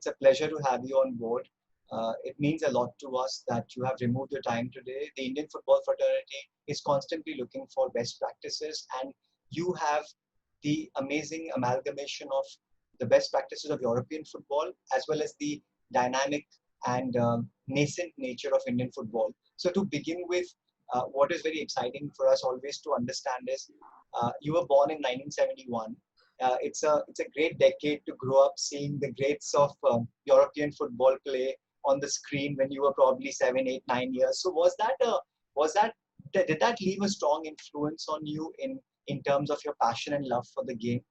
It's a pleasure to have you on board. It means a lot to us that you have removed your time today. The Indian football fraternity is constantly looking for best practices, and you have the amazing amalgamation of the best practices of European football as well as the dynamic and nascent nature of Indian football. So to begin with, what is very exciting for us always to understand is you were born in 1971. It's a great decade to grow up seeing the greats of European football play on the screen when you were probably 7, 8, 9 years. So was that did that leave a strong influence on you in terms of your passion and love for the game?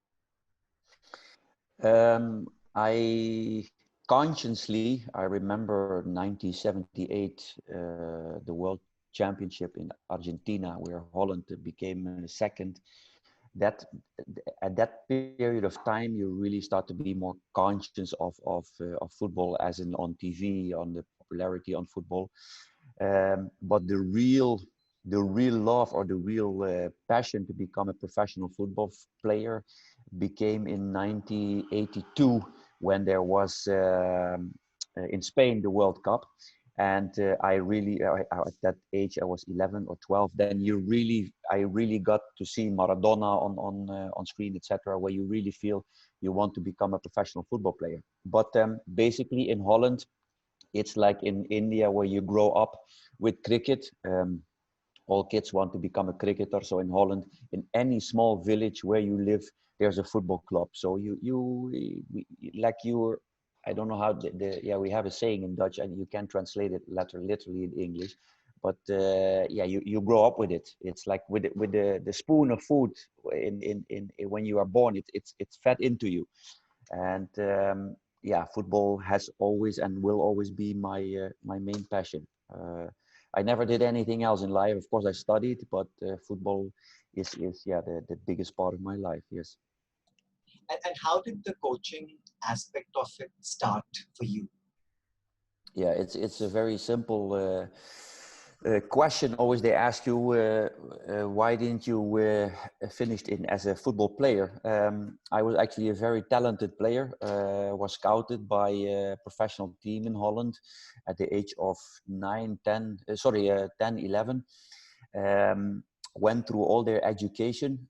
I consciously, I remember 1978, the World Championship in Argentina, where Holland became second. That at that period of time, you really start to be more conscious of football, as in on TV, on the popularity on football. But the real love or the real passion to become a professional football player became in 1982 when there was in Spain the World Cup. And at that age I was 11 or 12. Then I really got to see Maradona on screen, etc., where you really feel you want to become a professional football player. But basically in Holland, it's like in India where you grow up with cricket. All kids want to become a cricketer. So in Holland, in any small village where you live, there's a football club. So I don't know how we have a saying in Dutch, and you can translate it literally in English, but you grow up with it. It's like with the spoon of food in when you are born. It's fed into you, and football has always and will always be my main passion. I never did anything else in life. Of course, I studied, but football is the biggest part of my life. Yes. And how did the coaching aspect of it start for you? Yeah, it's a very simple question. Always they ask you, why didn't you finish as a football player? I was actually a very talented player. Was scouted by a professional team in Holland at the age of 10, 11. Went through all their education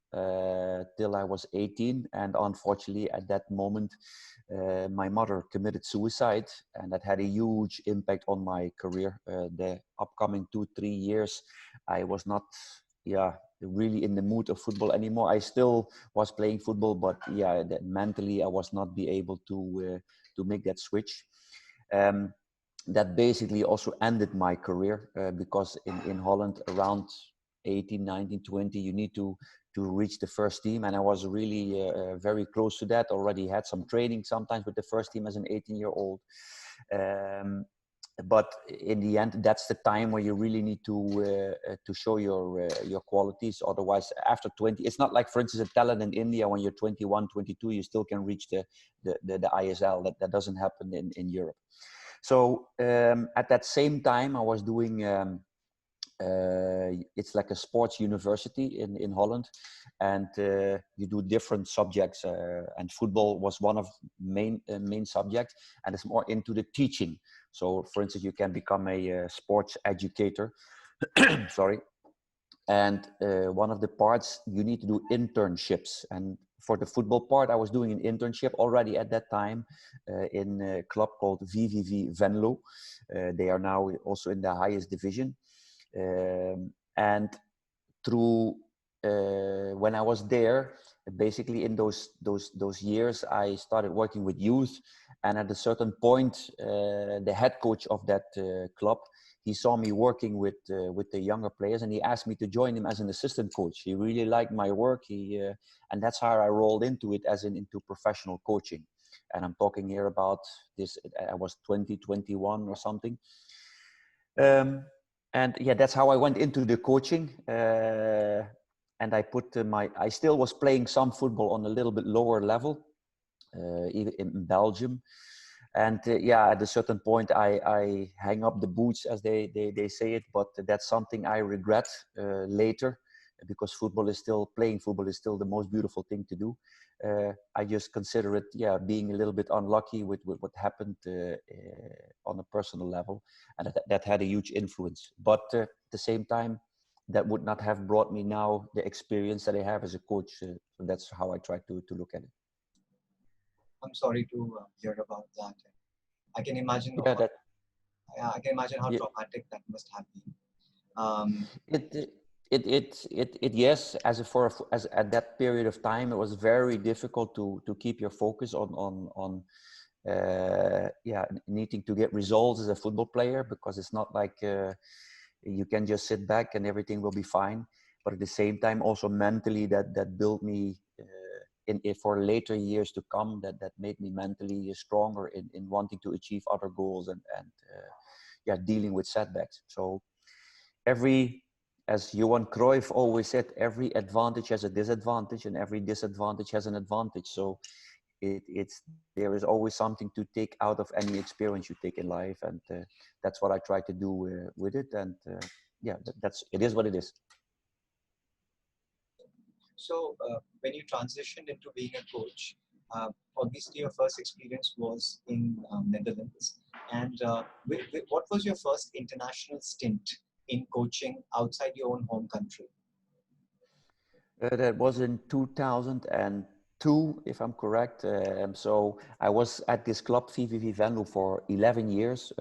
till I was 18, and unfortunately at that moment my mother committed suicide, and that had a huge impact on my career. The upcoming 2-3 years I was not really in the mood of football anymore. I still was playing football, but mentally I was not be able to make that switch. That basically also ended my career because in Holland around 18, 19, 20, you need to reach the first team. And I was really very close to that. Already had some training sometimes with the first team as an 18-year-old. But in the end, that's the time where you really need to show your qualities. Otherwise, after 20, it's not like, for instance, a talent in India when you're 21, 22, you still can reach the ISL. That doesn't happen in Europe. So at that same time, I was doing, it's like a sports university in Holland, and you do different subjects, and football was one of main subjects, and it's more into the teaching. So for instance, you can become a sports educator, sorry. And one of the parts, you need to do internships. And for the football part, I was doing an internship already at that time in a club called VVV Venlo. They are now also in the highest division. And through when I was there, basically in those years, I started working with youth. And at a certain point, the head coach of that club, he saw me working with the younger players, and he asked me to join him as an assistant coach. He really liked my work. And that's how I rolled into it, into professional coaching. And I'm talking here about this, I was 20, 21 or something. And that's how I went into the coaching. And I put I still was playing some football on a little bit lower level, even in Belgium. And at a certain point, I hang up the boots, as they say it. But that's something I regret later, because football is still playing. Football is still the most beautiful thing to do. I just consider it, yeah, being a little bit unlucky with what happened on a personal level, and that had a huge influence. But at the same time, that would not have brought me now the experience that I have as a coach. So that's how I try to look at it. I'm sorry to hear about that. I can imagine. Yeah, that I can imagine how yeah, traumatic that must have been. Um, it yes, as at that period of time, it was very difficult to keep your focus on yeah, needing to get results as a football player, because it's not like you can just sit back and everything will be fine. But at the same time, also mentally, that built me in for later years to come. That made me mentally stronger in wanting to achieve other goals and yeah, dealing with setbacks. So every, as Johan Cruyff always said, every advantage has a disadvantage and every disadvantage has an advantage. So there is always something to take out of any experience you take in life, and that's what I try to do with it. And yeah, that's it is what it is. so when you transitioned into being a coach, obviously your first experience was in Netherlands. And what was your first international stint in coaching outside your own home country? That was in 2002, if I'm correct. So I was at this club, VVV Venlo, for 11 years.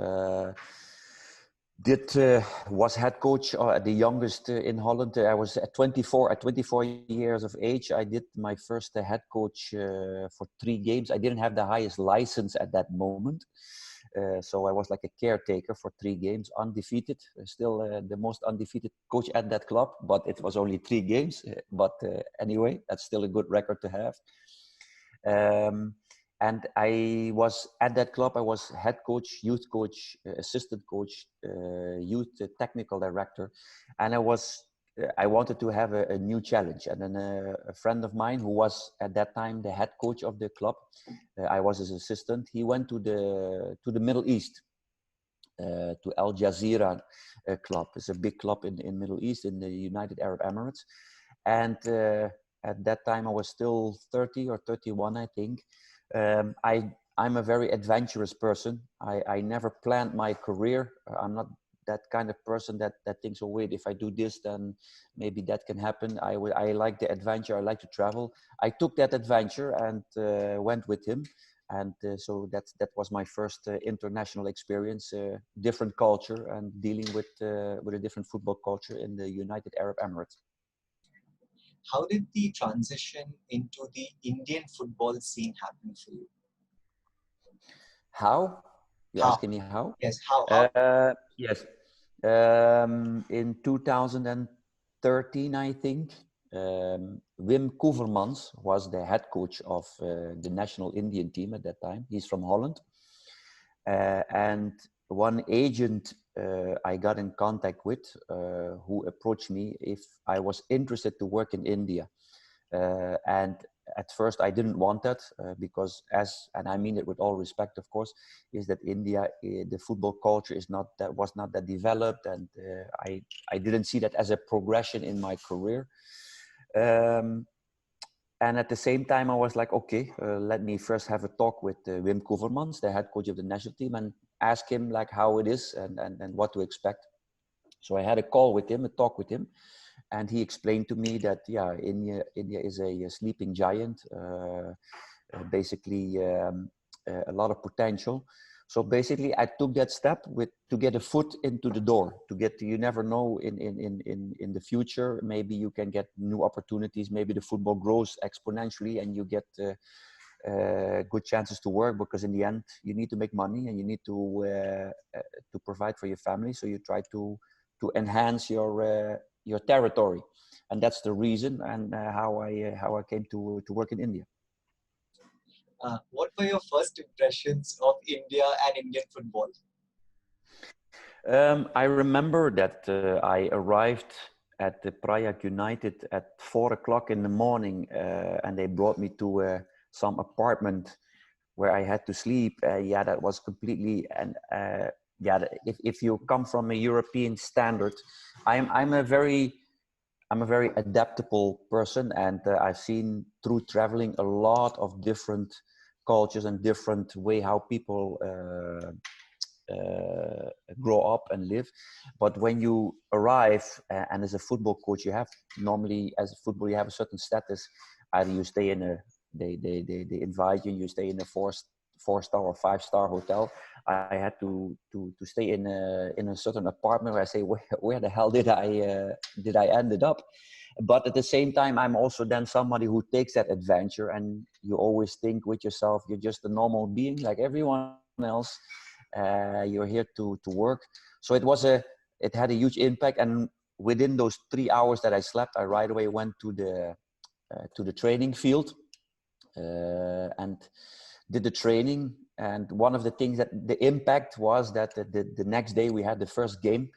Was head coach the youngest in Holland. I was at 24 years of age. I did my first head coach for 3 games. I didn't have the highest license at that moment. So I was like a caretaker for 3 games, undefeated, still the most undefeated coach at that club, but it was only 3 games. But anyway, that's still a good record to have. And I was at that club, I was head coach, youth coach, assistant coach, youth technical director. And I wanted to have a new challenge. And then a friend of mine who was at that time the head coach of the club, I was his assistant, he went to the Middle East, to Al Jazeera club. It's a big club in Middle East, in the United Arab Emirates. And at that time I was still 30 or 31, I think. I'm a very adventurous person. I never planned my career. I'm not that kind of person that thinks, oh wait, if I do this, then maybe that can happen. I like the adventure. I like to travel. I took that adventure and went with him. And so that was my first international experience, different culture, and dealing with a different football culture in the United Arab Emirates. How did the transition into the Indian football scene happen for you? How? You're How? asking me how? Yes, how? Yes. In 2013, I think, Wim Koevermans was the head coach of the national Indian team at that time. He's from Holland. And one agent I got in contact with who approached me if I was interested to work in India. And at first I didn't want that because and I mean it with all respect, of course, is that India, the football culture was not that developed, and I didn't see that as a progression in my career. And at the same time, I was like, okay, let me first have a talk with Wim Koevermans, the head coach of the national team, and ask him like how it is and what to expect. So I had a talk with him, and he explained to me that, yeah, India is a sleeping giant, basically a lot of potential. So basically, I took that step to get a foot into the door. You never know in the future. Maybe you can get new opportunities. Maybe the football grows exponentially, and you get good chances to work. Because in the end, you need to make money, and you need to provide for your family. So you try to enhance your territory, and that's the reason and how I came to work in India. What were your first impressions of India and Indian football? I remember that I arrived at the Prayak United at 4 o'clock in the morning, and they brought me to some apartment where I had to sleep. Yeah, that was completely, and yeah, if you come from a European standard, I'm a very I'm a very adaptable person, and I've seen through traveling a lot of different cultures and different way how people grow up and live. But when you arrive, and as a football coach, you have normally, as a football, you have a certain status. Either you stay in a, they invite you, and you stay in a four-star or five-star hotel. I had to stay in a certain apartment where I say, where the hell did I ended up? But at the same time, I'm also then somebody who takes that adventure, and you always think with yourself, you're just a normal being like everyone else. You're here to work. So it had a huge impact. And within those 3 hours that I slept, I right away went to the training field and did the training. And one of the things that the impact was that the next day we had the first game,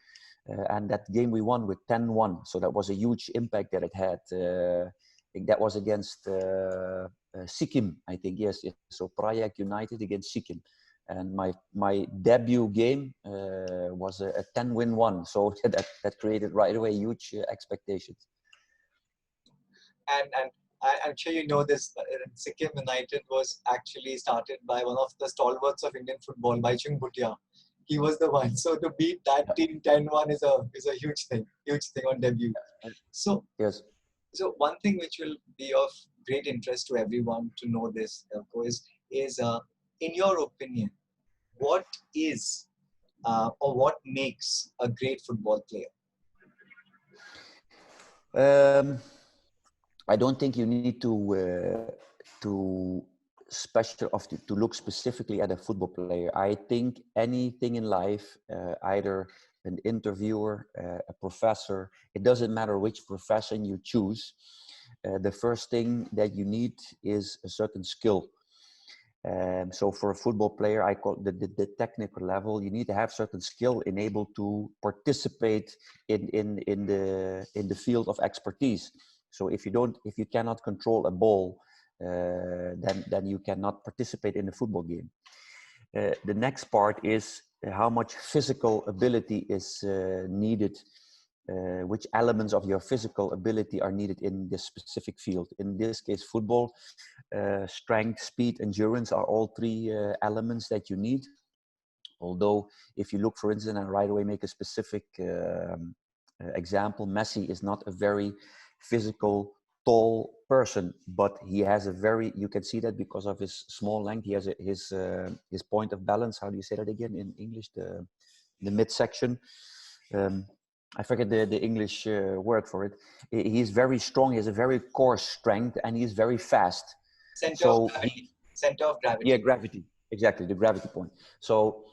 and that game we won with 10-1. So that was a huge impact that it had. I think that was against Sikkim, I think. Yes. So Prayak United against Sikkim. And my debut game was a 10-1. So that created right away huge expectations. And I'm sure you know this. Sikkim United was actually started by one of the stalwarts of Indian football, Baichung Bhutia. He was the one. So to beat that team 10-1 is a huge thing on debut. So yes. So one thing which will be of great interest to everyone to know this, Eelco, is in your opinion, what is or what makes a great football player? I don't think you need to to look specifically at a football player. I think anything in life, either an interviewer, a professor, it doesn't matter which profession you choose. The first thing that you need is a certain skill. So for a football player, I call the technical level, you need to have certain skill enabled to participate in the field of expertise. So if you cannot control a ball, then you cannot participate in the football game. The next part is how much physical ability is needed. Which elements of your physical ability are needed in this specific field. In this case, football, strength, speed, endurance are all three elements that you need. Although if you look, for instance, and right away make a specific example, Messi is not a very physical, tall person, but he has a very, you can see that because of his small length, he has his point of balance. How do you say that again in English? The midsection. I forget the English word for it. He's very strong. He has a very core strength, and he's very fast. Center of gravity. Yeah, gravity. Exactly, the gravity point. So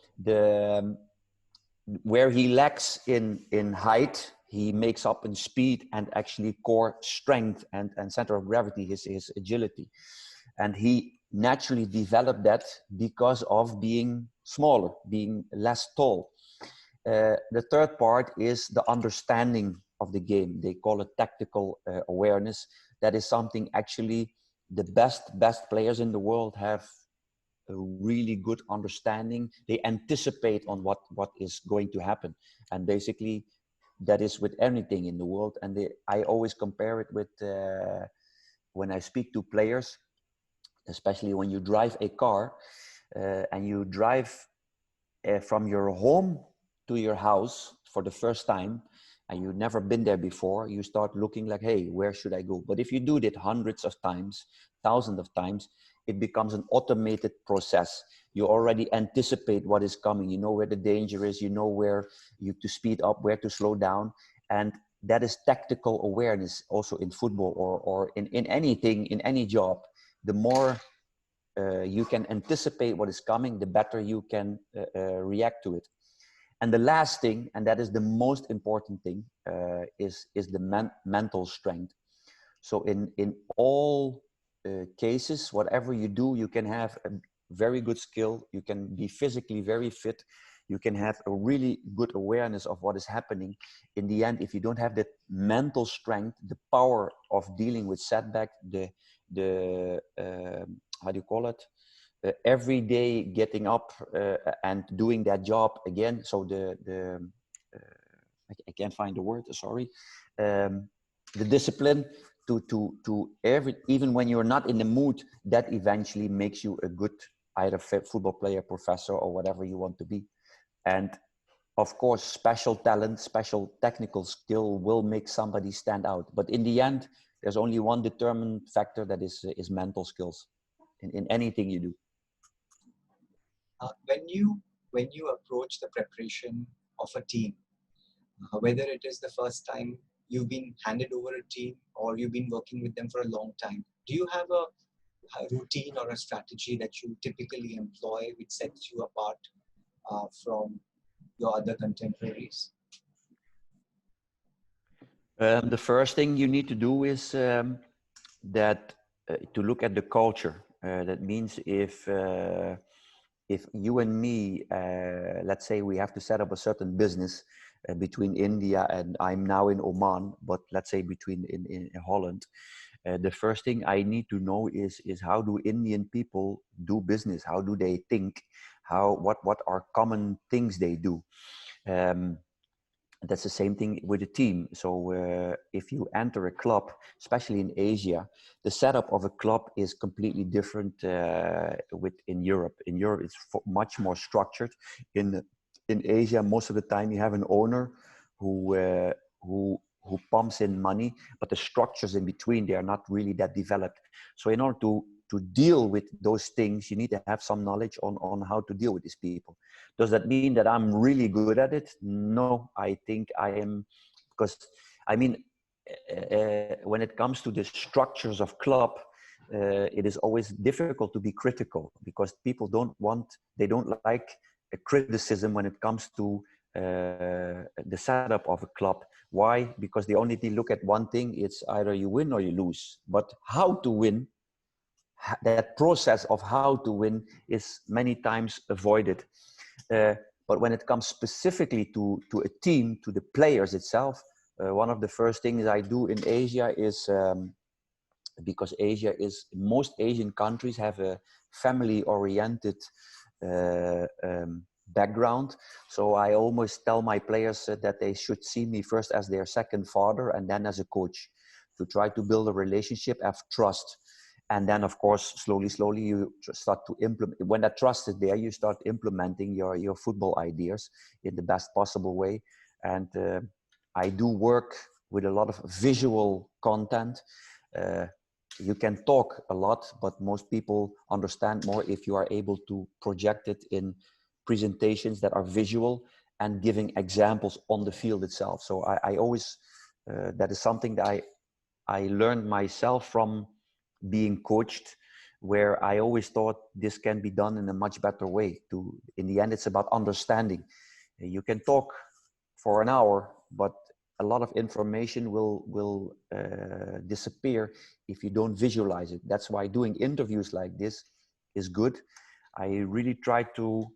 where he lacks in height, he makes up in speed and actually core strength and center of gravity, his agility. And he naturally developed that because of being smaller, being less tall. The third part is the understanding of the game. They call it tactical awareness. That is something actually the best players in the world have a really good understanding. They anticipate on what is going to happen. And basically that is with anything in the world. And I always compare it with when I speak to players, especially when you drive a car and you drive from your home to your house for the first time, and you've never been there before, you start looking like, hey, where should I go? But if you do that hundreds of times, thousands of times, it becomes an automated process. You already anticipate what is coming. You know where the danger is. You know where you to speed up, where to slow down. And that is tactical awareness also in football or in anything, in any job. The more you can anticipate what is coming, the better you can react to it. And the last thing, and that is the most important thing, is the mental strength. So in all cases, whatever you do, you can have a very good skill. You can be physically very fit. You can have a really good awareness of what is happening. In the end, if you don't have that mental strength, the power of dealing with setback, the how do you call it? Every day getting up and doing that job again. So I can't find the word. Sorry. the discipline to even when you're not in the mood, that eventually makes you a good either football player, professor, or whatever you want to be. And of course, special talent, special technical skill will make somebody stand out. But in the end, there's only one determined factor, that is mental skills in anything you do. When you approach the preparation of a team, whether it is the first time you've been handed over a team or you've been working with them for a long time, do you have a routine or a strategy that you typically employ which sets you apart from your other contemporaries? The first thing you need to do is that to look at the culture. That means if you and me, let's say we have to set up a certain business between India and I'm now in Oman, but let's say between in Holland, the first thing I need to know is how do Indian people do business? How do they think? What are common things they do? That's the same thing with a team. So if you enter a club, especially in Asia, the setup of a club is completely different in Europe. In Europe, it's much more structured. In Asia, most of the time you have an owner who pumps in money, but the structures in between, they are not really that developed. So in order to deal with those things, you need to have some knowledge on how to deal with these people. Does that mean that I'm really good at it? No, I think I am, because I mean, when it comes to the structures of club, it is always difficult to be critical because people they don't like a criticism when it comes to the setup of a club. Why? Because they only look at one thing. It's either you win or you lose. But how to win, that process of how to win is many times avoided. But when it comes specifically to a team, to the players itself, one of the first things I do in Asia is, because most Asian countries have a family-oriented background. So I almost tell my players that they should see me first as their second father and then as a coach, to try to build a relationship, have trust. And then, of course, slowly you start to implement. When that trust is there, you start implementing your football ideas in the best possible way. And I do work with a lot of visual content. You can talk a lot, but most people understand more if you are able to project it in presentations that are visual and giving examples on the field itself. So I always, that is something that I learned myself from being coached, where I always thought this can be done in a much better way. In the end, it's about understanding. You can talk for an hour, but a lot of information will disappear if you don't visualize it. That's why doing interviews like this is good. I really try to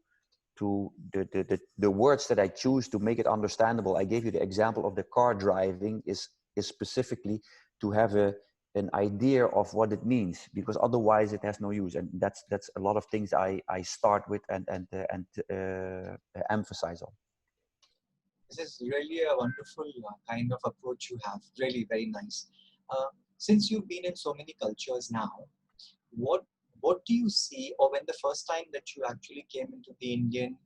the words that I choose to make it understandable. I gave you the example of the car driving is specifically to have an idea of what it means, because otherwise it has no use. And that's a lot of things I start with and emphasize on. This is really a wonderful kind of approach you have. Really very nice. Since you've been in so many cultures now, what do you see, or when the first time that you actually came into the Indian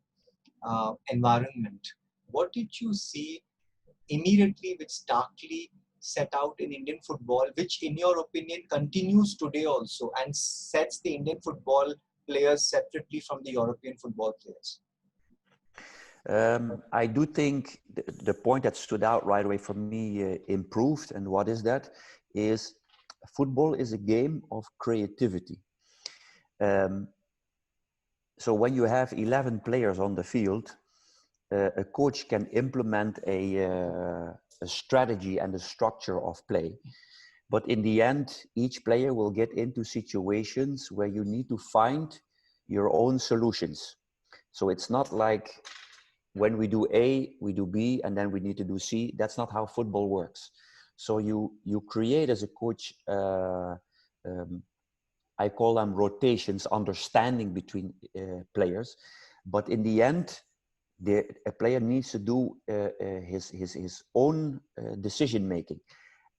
environment, what did you see immediately which starkly set out in Indian football, which in your opinion continues today also and sets the Indian football players separately from the European football players? I do think the point that stood out right away for me improved. And what is that? Is football is a game of creativity. So when you have 11 players on the field, a coach can implement a strategy and a structure of play. But in the end, each player will get into situations where you need to find your own solutions. So it's not like when we do A, we do B, and then we need to do C. That's not how football works. So you create as a coach, I call them rotations, understanding between players. But in the end, a player needs to do his own decision making.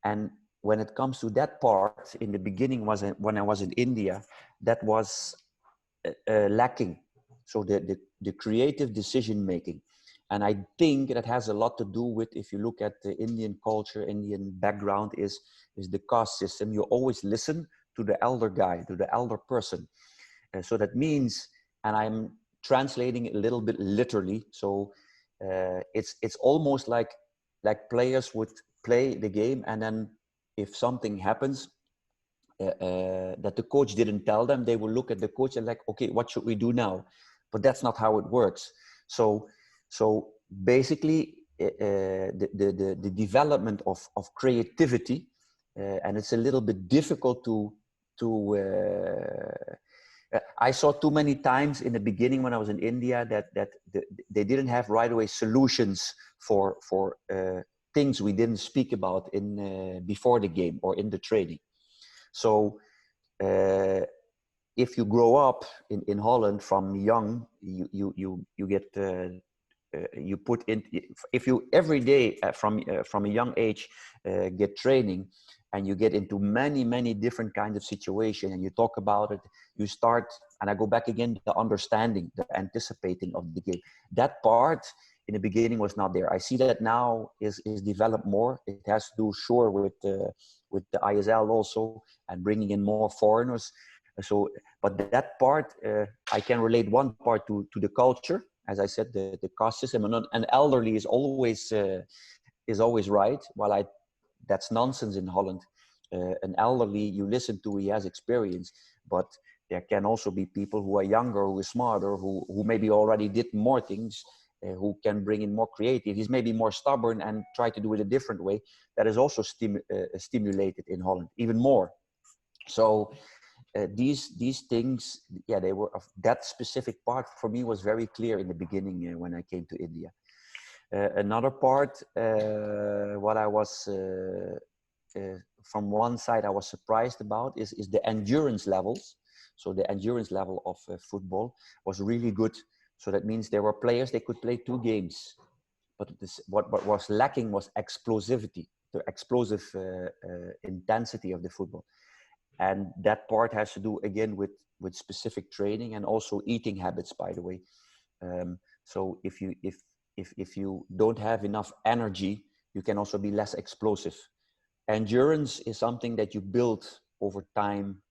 And when it comes to that part, in the beginning was when I was in India, that was lacking. So the creative decision making. And I think that has a lot to do with, if you look at the Indian culture, Indian background, is the caste system. You always listen to the elder guy, to the elder person. So that means, and I'm translating it a little bit literally. So it's almost like players would play the game, and then if something happens that the coach didn't tell them, they will look at the coach and like, okay, what should we do now? But that's not how it works. So basically, the development of creativity, and it's a little bit difficult to I saw too many times in the beginning when I was in India that they didn't have right away solutions for things we didn't speak about in before the game or in the training. So if you grow up in Holland from young, you get you put in, if you every day from a young age get training, and you get into many different kinds of situations, and you talk about it, you start, and I go back again, the understanding, the anticipating of the game. That part in the beginning was not there. I see that now is developed more. It has to do, sure, with the ISL also, and bringing in more foreigners. So, but that part, I can relate one part to the culture, as I said, the caste system, and elderly is always right. While that's nonsense in Holland. An elderly you listen to, he has experience, but there can also be people who are younger, who are smarter, who maybe already did more things, who can bring in more creative. He's maybe more stubborn and try to do it a different way. That is also stimulated in Holland even more. So these things, yeah, they were of that specific part for me was very clear in the beginning when I came to India. Another part, what I was from one side I was surprised about is the endurance levels. So the endurance level of football was really good. So that means there were players, they could play 2 games, but what was lacking was explosivity, the explosive intensity of the football. And that part has to do again with specific training and also eating habits, by the way. So if you don't have enough energy, you can also be less explosive. Endurance is something that you build over time.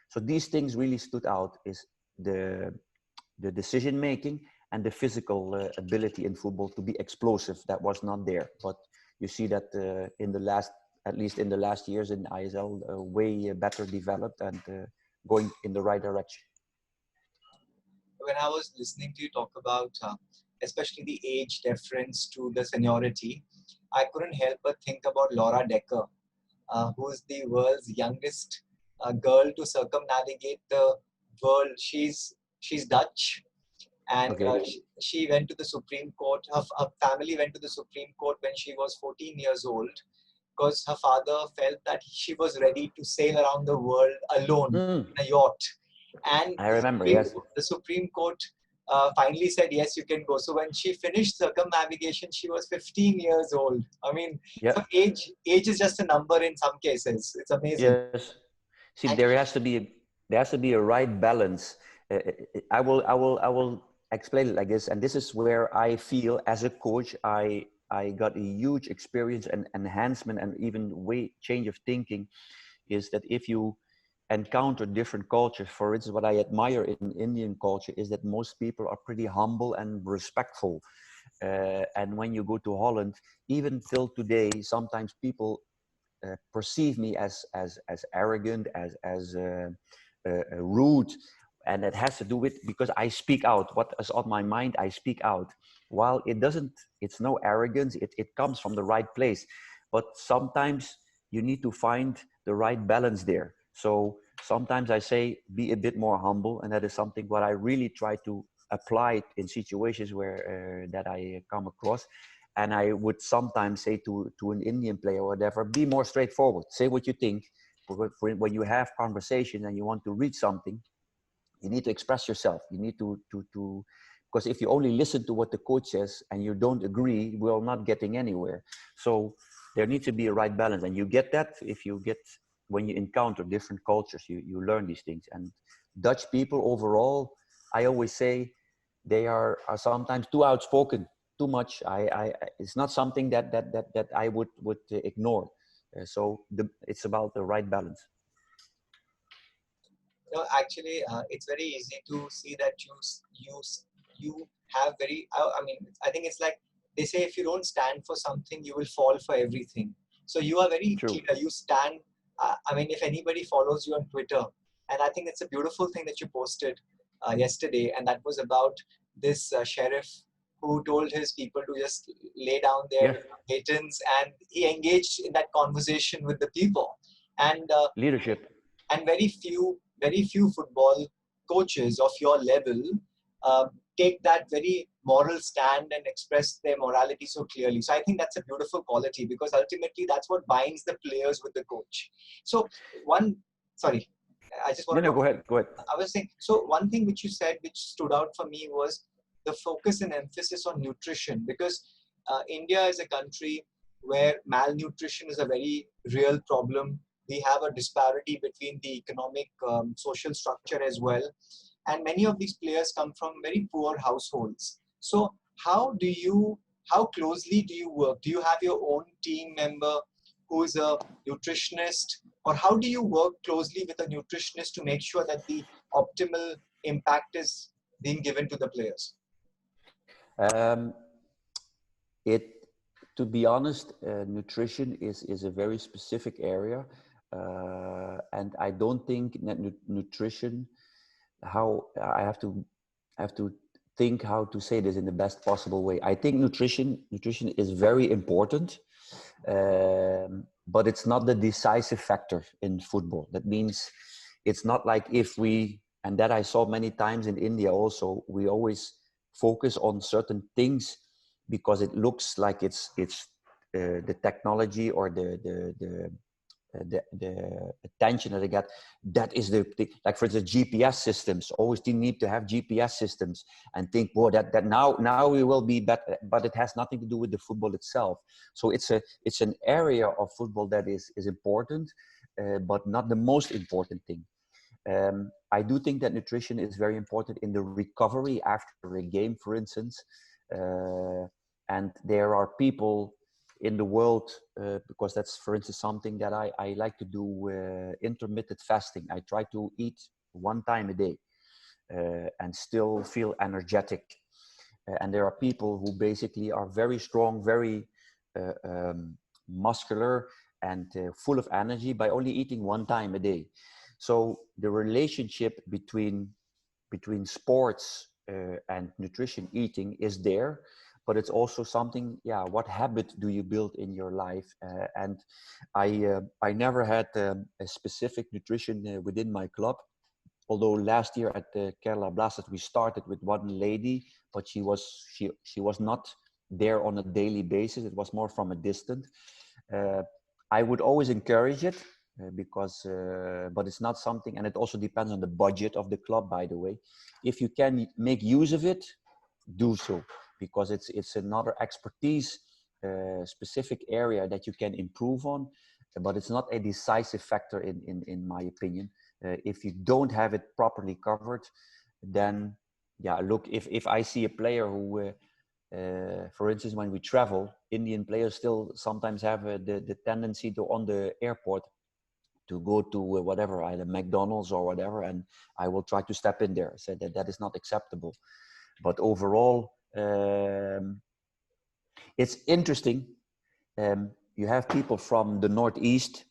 So these things really stood out, is the decision making and the physical ability in football to be explosive. That was not there, but you see that in the last, at least in the last years in ISL, way better developed and going in the right direction. When I was listening to you talk about, especially the age difference to the seniority, I couldn't help but think about Laura Decker, who's the world's youngest girl to circumnavigate the world. She's Dutch, and Okay. she went to the Supreme Court. Her family went to the Supreme Court when she was 14 years old, because her father felt that she was ready to sail around the world alone in a yacht. And I remember, yes. The Supreme Court finally said, yes, you can go. So when she finished circumnavigation, she was 15 years old. I mean, Yeah. so age is just a number in some cases. It's amazing. Yes. See, And there has to be a right balance. I will explain it like this, and this is where I feel as a coach, I got a huge experience and enhancement and even way change of thinking, is that if you encounter different cultures, for instance, what I admire in Indian culture is that most people are pretty humble and respectful. And when you go to Holland, even till today, sometimes people perceive me as arrogant, as rude, and it has to do with because I speak out what is on my mind. I speak out. While it doesn't, it's no arrogance. It comes from the right place, but sometimes you need to find the right balance there. So sometimes I say be a bit more humble, and that is something what I really try to apply in situations where that I come across. And I would sometimes say to an Indian player or whatever, be more straightforward. Say what you think. When you have conversation and you want to reach something, you need to express yourself. You need to because if you only listen to what the coach says and you don't agree, we're not getting anywhere. So there needs to be a right balance, and you get that if you get when you encounter different cultures, you learn these things. And Dutch people overall, I always say, they are sometimes too outspoken, too much. It's not something that I would ignore. So it's about the right balance. No, actually, it's very easy to see that you you have very. I mean, I think it's like they say, if you don't stand for something, you will fall for everything. So you are very True. clear. You stand. I mean, if anybody follows you on Twitter, and I think it's a beautiful thing that you posted yesterday, and that was about this sheriff who told his people to just lay down their Yes. batons, and he engaged in that conversation with the people. And Leadership. and very few football coaches of your level uh, take that very moral stand and express their morality so clearly. So I think that's a beautiful quality, because ultimately that's what binds the players with the coach. So one, sorry, I just No, wanted no, to, go ahead. Go ahead. I was saying, so one thing which you said which stood out for me was the focus and emphasis on nutrition, because India is a country where malnutrition is a very real problem. We have a disparity between the economic, social structure as well. And many of these players come from very poor households. So how closely do you work? Do you have your own team member who is a nutritionist, or how do you work closely with a nutritionist to make sure that the optimal impact is being given to the players? Um, it, to be honest, nutrition is a very specific area, and I don't think that nutrition. How I have to think how to say this in the best possible way. I think nutrition is very important, but it's not the decisive factor in football. That means it's not like if we, and that I saw many times in India also, we always focus on certain things because it looks like it's the technology or the attention that they get. That is the like, for instance, GPS systems. Always they need to have GPS systems and think, well, that now we will be better, but it has nothing to do with the football itself. So it's an area of football that is important, but not the most important thing. I do think that nutrition is very important in the recovery after a game, for instance. And there are people in the world, because that's, for instance, something that I like to do, intermittent fasting. I try to eat one time a day and still feel energetic. And there are people who basically are very strong, very muscular, and full of energy by only eating one time a day. So the relationship between sports and nutrition, eating, is there, but it's also something. Yeah, what habit do you build in your life? And I never had a specific nutrition within my club. Although last year at the Kerala Blasters we started with one lady, but she was not there on a daily basis. It was more from a distance. Uh, I would always encourage it because, but it's not something, and it also depends on the budget of the club, by the way. If you can make use of it, do so, because it's another expertise, specific area that you can improve on, but it's not a decisive factor in my opinion. If you don't have it properly covered, then yeah, look, if I see a player who for instance, when we travel, Indian players still sometimes have the tendency to, on the airport, to go to whatever, either McDonald's or whatever, and I will try to step in there. Say that is not acceptable. But overall, it's interesting. You have people from the Northeast,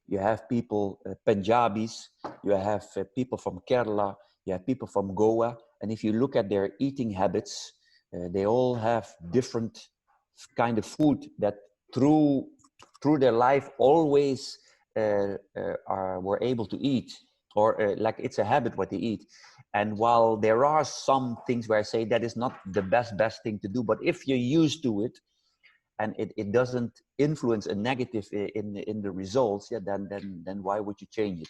you have people, Punjabis, you have people from Kerala, you have people from Goa, and if you look at their eating habits, they all have different kind of food that through their life always were able to eat, or like it's a habit what they eat. And while there are some things where I say that is not the best thing to do, but if you're used to it and it doesn't influence a negative in the results, yeah, then why would you change it?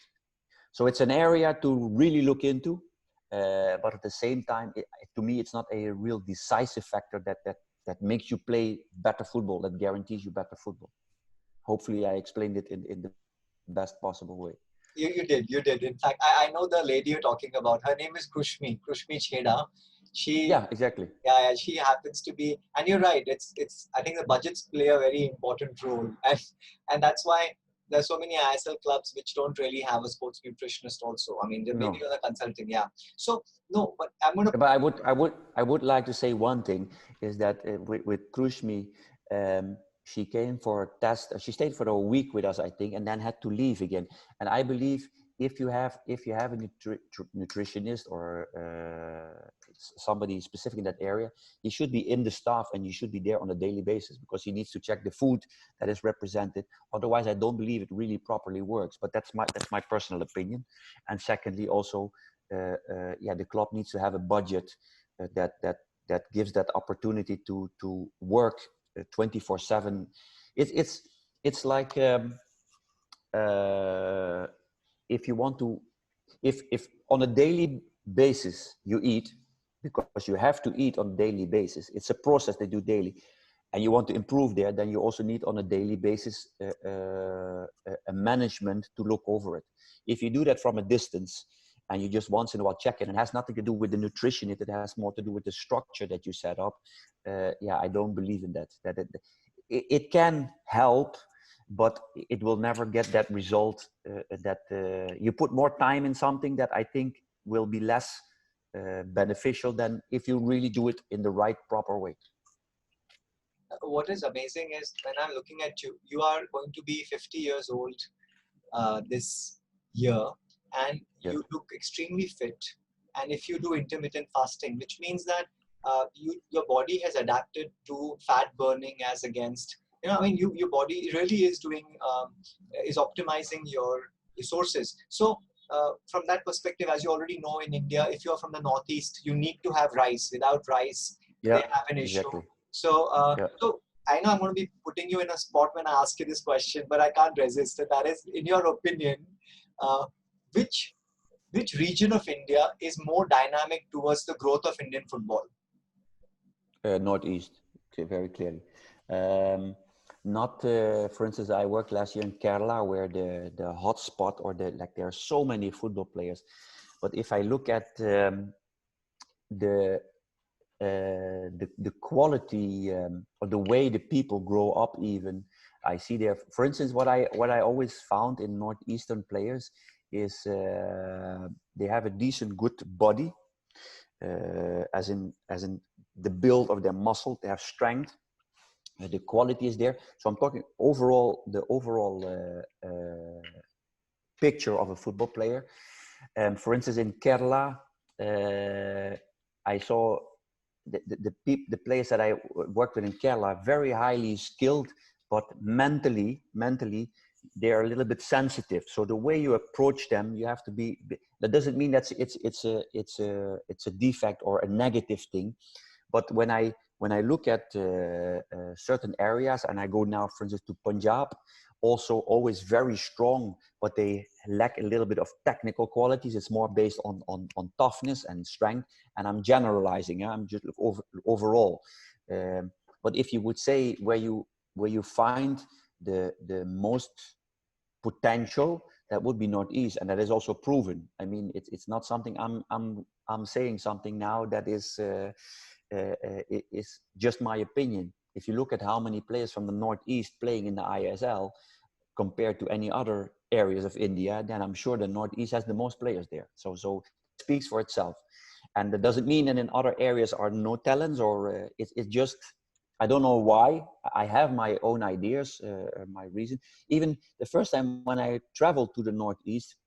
So it's an area to really look into, but at the same time, to me, it's not a real decisive factor that makes you play better football, that guarantees you better football. hopefully I explained it in the best possible way. You did. In fact, I know the lady you're talking about. Her name is Krushmi Chheda. She, Yeah, exactly. yeah, she happens to be, and you're right. It's. I think the budgets play a very important role, and that's why there's so many ISL clubs which don't really have a sports nutritionist. Also, I mean, they're maybe No. on a consulting. Yeah. So no, but I'm gonna. But I would like to say one thing is that with Krushmi, she came for a test. She stayed for a week with us, I think, and then had to leave again. And I believe if you have a nutritionist or somebody specific in that area, he should be in the staff and you should be there on a daily basis because he needs to check the food that is represented. Otherwise, I don't believe it really properly works. But that's my personal opinion. And secondly, also the club needs to have a budget that gives that opportunity to work 24/7. It's like if you want to, if on a daily basis you eat, because you have to eat on a daily basis. It's a process they do daily, and you want to improve there, then you also need on a daily basis a management to look over it. If you do that from a distance and you just once in a while check it, and it has nothing to do with the nutrition, it has more to do with the structure that you set up. I don't believe in that. It can help, but it will never get that result that you put more time in something that I think will be less beneficial than if you really do it in the right, proper way. What is amazing is when I'm looking at you, you are going to be 50 years old this year, and Yes. you look extremely fit. And if you do intermittent fasting, which means that your body has adapted to fat burning as against, I mean, your body really is doing, is optimizing your resources. So from that perspective, as you already know, in India, if you're from the Northeast, you need to have rice. Without rice, they Yeah, have an issue. exactly. So, Yeah. so I know I'm going to be putting you in a spot when I ask you this question, but I can't resist it. That is, in your opinion, uh, which which region of India is more dynamic towards the growth of Indian football? Northeast, okay, very clearly. Not, for instance, I worked last year in Kerala, where the hot spot or there are so many football players. But if I look at the the quality or the way the people grow up, even I see there. For instance, what I always found in northeastern players is they have a decent, good body, as in the build of their muscle. They have strength. The quality is there. So I'm talking overall, the overall picture of a football player. For instance, in Kerala, I saw the players that I worked with in Kerala very highly skilled, but mentally they're a little bit sensitive. So the way you approach them, you have to be. That doesn't mean that it's a defect or a negative thing, but when I look at certain areas, and I go now, for instance, to Punjab, also always very strong, but they lack a little bit of technical qualities. It's more based on toughness and strength. And I'm generalizing. I'm just overall. But if you would say where you find the most potential, that would be Northeast, and that is also proven. I mean, it's not something I'm saying something now that is just my opinion. If you look at how many players from the Northeast playing in the ISL compared to any other areas of India, then I'm sure the Northeast has the most players there. So that speaks for itself. And that doesn't mean that in other areas are no talents, or it's just, I don't know why. I have my own ideas, my reason. Even the first time when I traveled to the Northeast,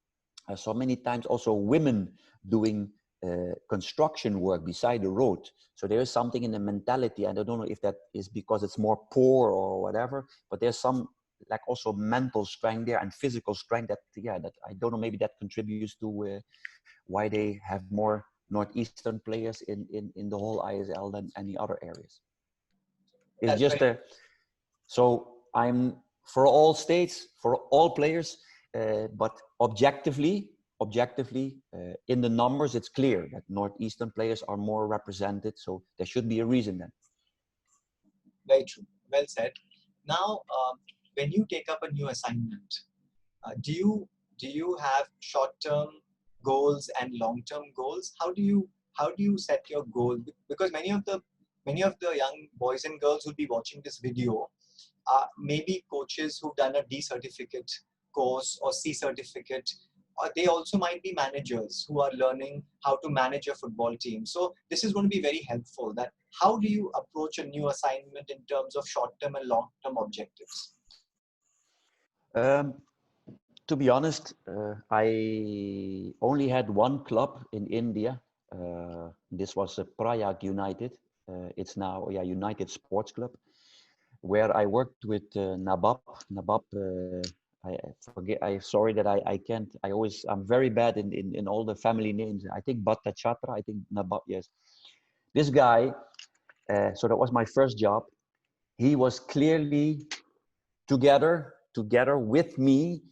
I saw many times also women doing construction work beside the road. So there is something in the mentality, and I don't know if that is because it's more poor or whatever, but there's some like also mental strength there and physical strength that I don't know, maybe that contributes to why they have more Northeastern players in the whole ISL than any other areas. It's That's just very so I'm for all states, for all players, but objectively, in the numbers, it's clear that Northeastern players are more represented. So there should be a reason then. very true. Well said. Now, when you take up a new assignment, do you have short-term goals and long-term goals? How do you set your goal? Because many of the young boys and girls who'll be watching this video maybe coaches who've done a D certificate course or C certificate, or they also might be managers who are learning how to manage a football team. So this is going to be very helpful. That how do you approach a new assignment in terms of short-term and long-term objectives? Um, to be honest, I only had one club in India. This was Prayag United. It's now United Sports Club, where I worked with Nabab. Nabab, I forget. I'm sorry that I can't. I'm very bad in all the family names. I think Batta Chatra. I think Nabab. Yes, this guy. So that was my first job. He was clearly together with me.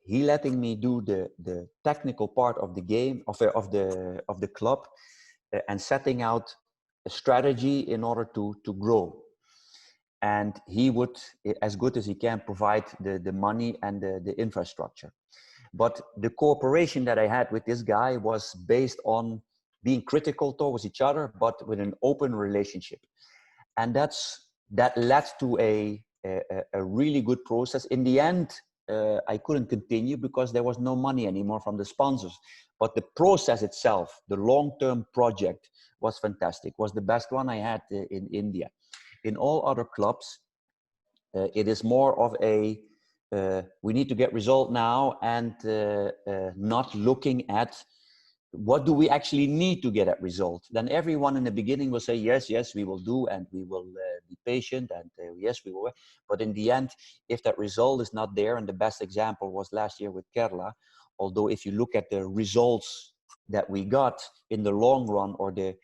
He letting me do the technical part of the game of the club, and setting out a strategy in order to grow. And he would, as good as he can, provide the money and the infrastructure. But the cooperation that I had with this guy was based on being critical towards each other, but with an open relationship. And that led to a really good process. In the end, I couldn't continue because there was no money anymore from the sponsors. But the process itself, the long-term project, was fantastic. Was the best one I had in India. In all other clubs, it is more of we need to get result now, and not looking at what do we actually need to get that result. Then everyone in the beginning will say, yes, we will do, and we will be patient, and yes, we will. But in the end, if that result is not there, and the best example was last year with Kerala, although if you look at the results that we got in the long run, or the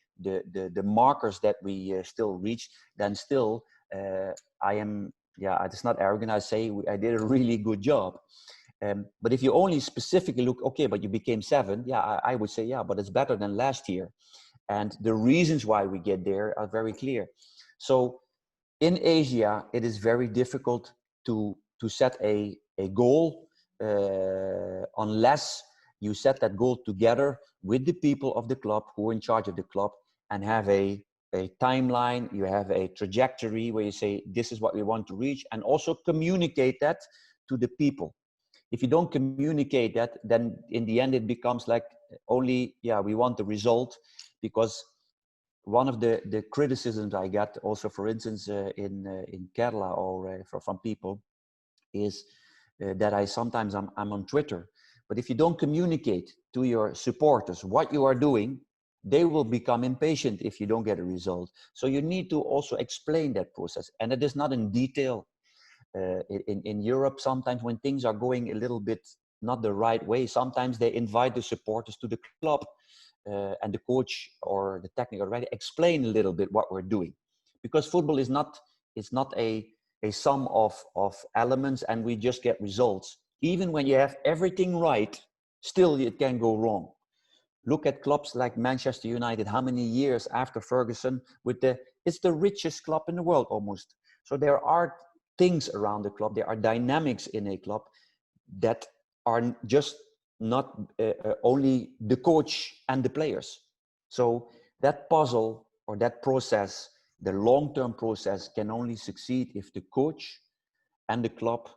markers that we still reached, then still it's not arrogant. I say I did a really good job. But if you only specifically look, okay, but you became 7, I would say, but it's better than last year. And the reasons why we get there are very clear. So in Asia, it is very difficult to set a goal unless you set that goal together with the people of the club who are in charge of the club, and have a timeline, you have a trajectory where you say, this is what we want to reach, and also communicate that to the people. If you don't communicate that, then in the end it becomes like only, we want the result. Because one of the criticisms I got also, for instance, in Kerala, or from people, is that I'm on Twitter. But if you don't communicate to your supporters what you are doing, they will become impatient if you don't get a result. So you need to also explain that process. And it is not in detail. In Europe, sometimes when things are going a little bit not the right way, sometimes they invite the supporters to the club, and the coach or the technical writer explain a little bit what we're doing. Because football is not a sum of elements and we just get results. Even when you have everything right, still it can go wrong. Look at clubs like Manchester United. How many years after Ferguson, it's the richest club in the world almost. So there are things around the club, there are dynamics in a club that are just not only the coach and the players. So that puzzle, or that process, the long-term process, can only succeed if the coach and the club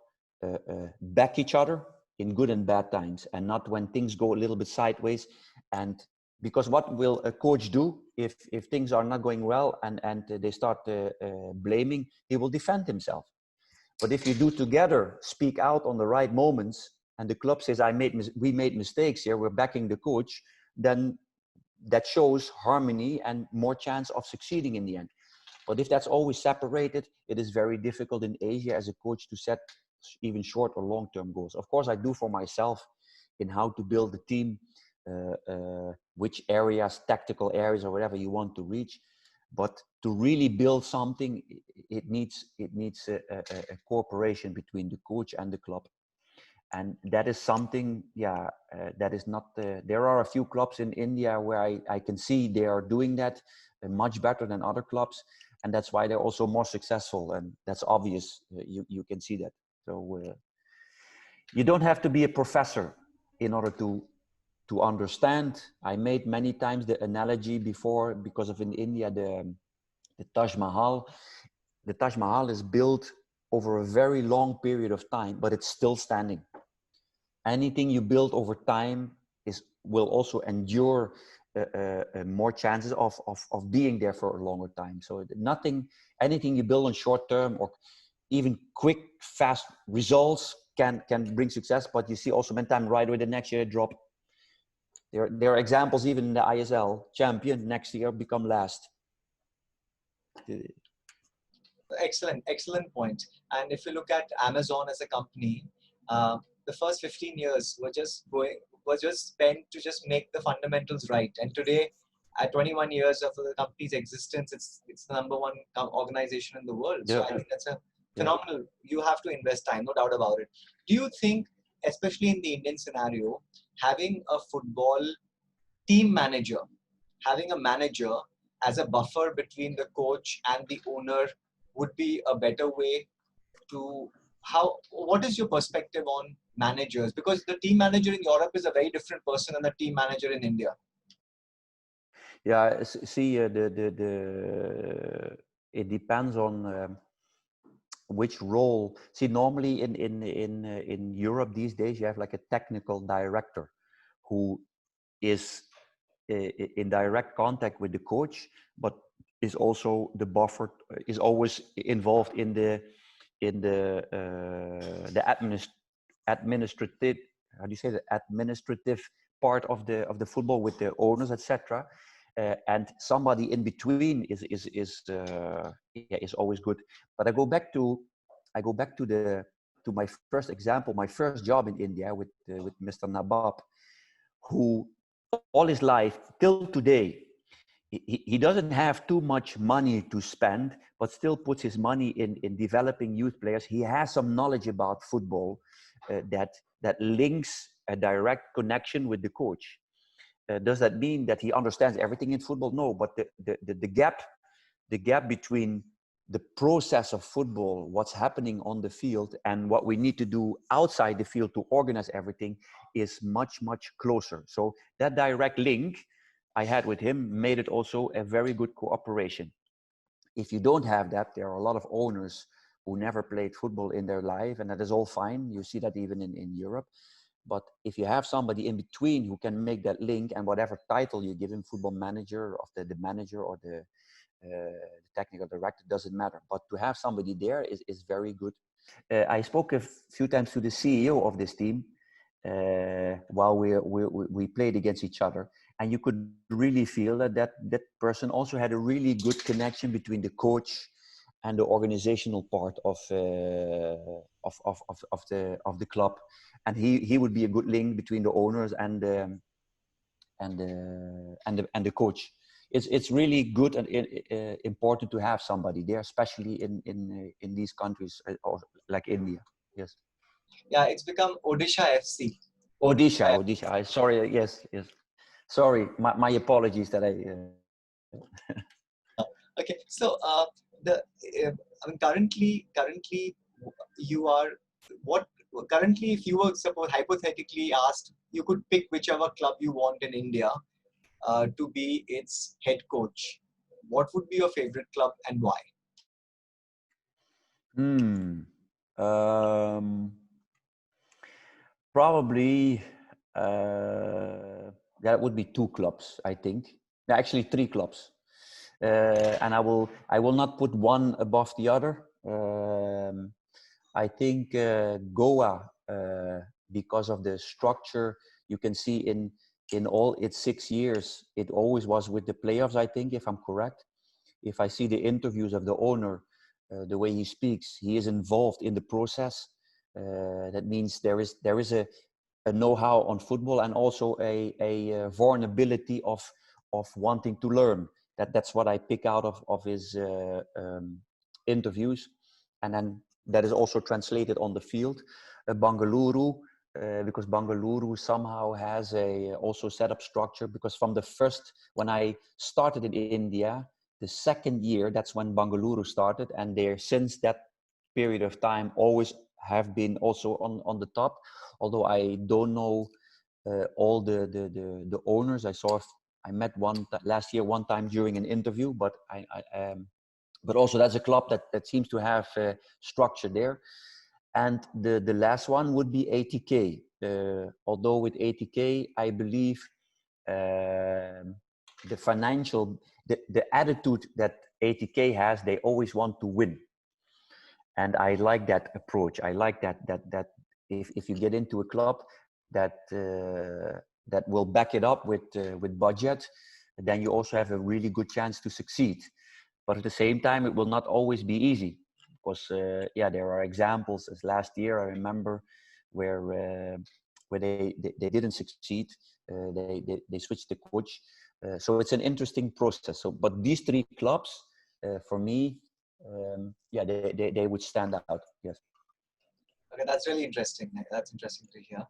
back each other in good and bad times, and not when things go a little bit sideways. And because what will a coach do if things are not going well, and they start blaming? He will defend himself. But if you do together, speak out on the right moments, and the club says, we made mistakes here, we're backing the coach, then that shows harmony and more chance of succeeding in the end. But if that's always separated, it is very difficult in Asia as a coach to set even short or long-term goals. Of course, I do for myself in how to build a team, which areas, tactical areas or whatever you want to reach. But to really build something, it needs a cooperation between the coach and the club. And that is something, that is not, there are a few clubs in India where I can see they are doing that much better than other clubs. and that's why they're also more successful, and that's obvious. You can see that. So you don't have to be a professor in order to understand. I made many times the analogy before, because of in India the Taj Mahal. The Taj Mahal is built over a very long period of time, but it's still standing. Anything you build over time will also endure more chances of being there for a longer time. So anything you build on short term or even quick, fast results can bring success, but you see also many times right away the next year drop. There are examples even in the ISL, champion next year become last. Excellent point. And if you look at Amazon as a company, the first 15 years were just spent to just make the fundamentals right. And today, at 21 years of the company's existence, it's the number one organization in the world. So I think that's a phenomenal. You have to invest time, no doubt about it. Do you think, especially in the Indian scenario, having a football team manager, having a manager as a buffer between the coach and the owner would be a better way to what is your perspective on managers? Because the team manager in Europe is a very different person than the team manager in India. Yeah, see, it depends on which role. See, normally in Europe these days, you have like a technical director who is in direct contact with the coach, but is also the buffer, is always involved in the administrative, how do you say, the administrative part of the football with the owners, etc. And somebody in between is always good. But I go back to my first example, my first job in India with Mr. Nabab, who all his life till today, he doesn't have too much money to spend, but still puts his money in developing youth players. He has some knowledge about football that links a direct connection with the coach. Does that mean that he understands everything in football? No, but the gap between the process of football, what's happening on the field, and what we need to do outside the field to organize everything is much, much closer. So that direct link I had with him made it also a very good cooperation. If you don't have that, there are a lot of owners who never played football in their life, and that is all fine. You see that even in Europe. But if you have somebody in between who can make that link, and whatever title you give him, football manager, of the manager or the technical director, doesn't matter. But to have somebody there is very good. I spoke a few times to the CEO of this team while we played against each other, and you could really feel that person also had a really good connection between the coach and the organizational part of the club, and he would be a good link between the owners and the coach. It's really good and important to have somebody there, especially in these countries or like India. Yes. Yeah, it's become Odisha FC. Odisha. Sorry. Yes. Sorry. My apologies that I. Okay, so currently you are what? Currently, if you were hypothetically asked, you could pick whichever club you want in India to be its head coach. What would be your favorite club and why? Probably that would be two clubs, I think. Actually, three clubs, and I will not put one above the other. I think Goa, because of the structure you can see in all its 6 years, it always was with the playoffs. I think, if I'm correct. If I see the interviews of the owner, the way he speaks, he is involved in the process. That means there is a know-how on football, and also a vulnerability of wanting to learn. That's what I pick out of his interviews, and then that is also translated on the field. Bangalore, because Bangalore somehow has also set up structure, because from the first, when I started in India, the second year, that's when Bangalore started, and they're since that period of time always have been also on the top. Although I don't know all the owners. I met one last year one time during an interview, but but also that's a club that seems to have structure there. And the last one would be ATK. Although with ATK, I believe the financial, the attitude that ATK has, they always want to win. And I like that approach. I like that if you get into a club that that will back it up with budget, then you also have a really good chance to succeed. But at the same time, it will not always be easy, because yeah, there are examples. As last year, I remember where they didn't succeed. They switched the coach. So it's an interesting process. So, but these three clubs, for me, yeah, they would stand out. Yes. Okay, that's really interesting. That's interesting to hear.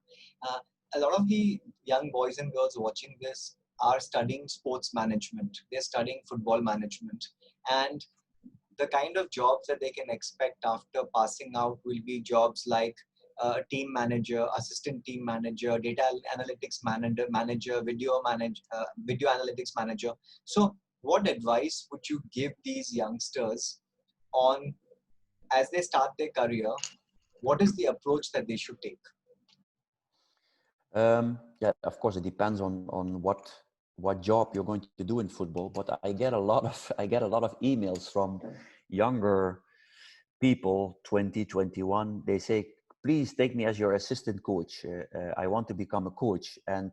Uh, a lot of the young boys and girls watching this are studying sports management. They're studying football management. And the kind of jobs that they can expect after passing out will be jobs like team manager, assistant team manager, data analytics manager, video analytics manager. So what advice would you give these youngsters on, as they start their career, what is the approach that they should take? Yeah, of course, it depends on what job you're going to do in football. But I get a lot of emails from younger people, 20, 21. They say, please take me as your assistant coach. I want to become a coach. And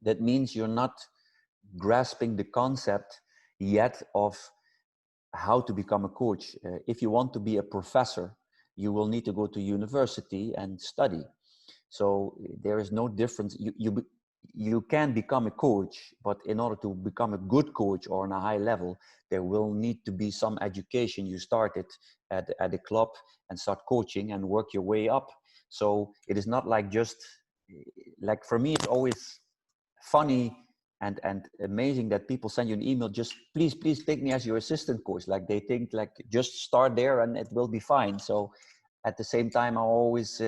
that means you're not grasping the concept yet of how to become a coach. If you want to be a professor, you will need to go to university and study. So there is no difference. You can become a coach, but in order to become a good coach or on a high level, there will need to be some education. You started at a club and start coaching and work your way up. So it is not like just like, for me, it's always funny and amazing that people send you an email, just please take me as your assistant coach. Like they think like just start there and it will be fine. So at the same time, I'm always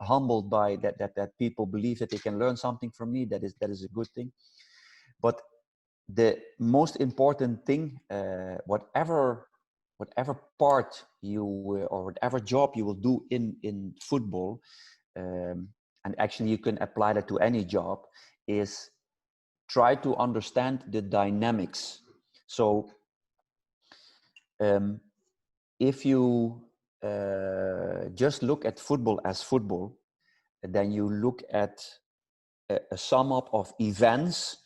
humbled by that people believe that they can learn something from me. That is a good thing. But the most important thing, whatever part you or whatever job you will do in football, and actually you can apply that to any job, is try to understand the dynamics. So if you just look at football as football, then you look at a sum up of events,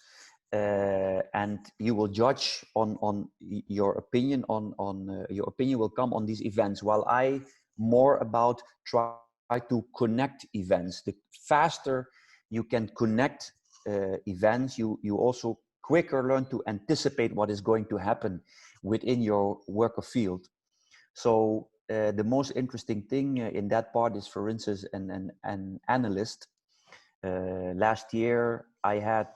and you will judge on your opinion on your opinion will come on these events, while I more about try to connect events. The faster you can connect events, you also quicker learn to anticipate what is going to happen within your work of field. So the most interesting thing in that part is, for instance, an analyst. Last year I had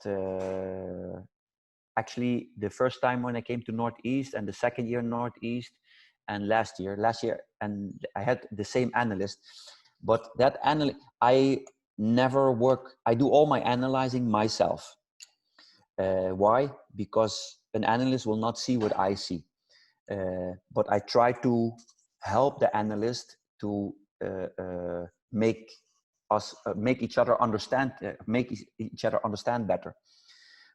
actually the first time when I came to Northeast, and the second year Northeast, and last year, and I had the same analyst. But that analyst, I do all my analyzing myself. Why? Because an analyst will not see what I see. But I try to help the analyst to make each other understand better.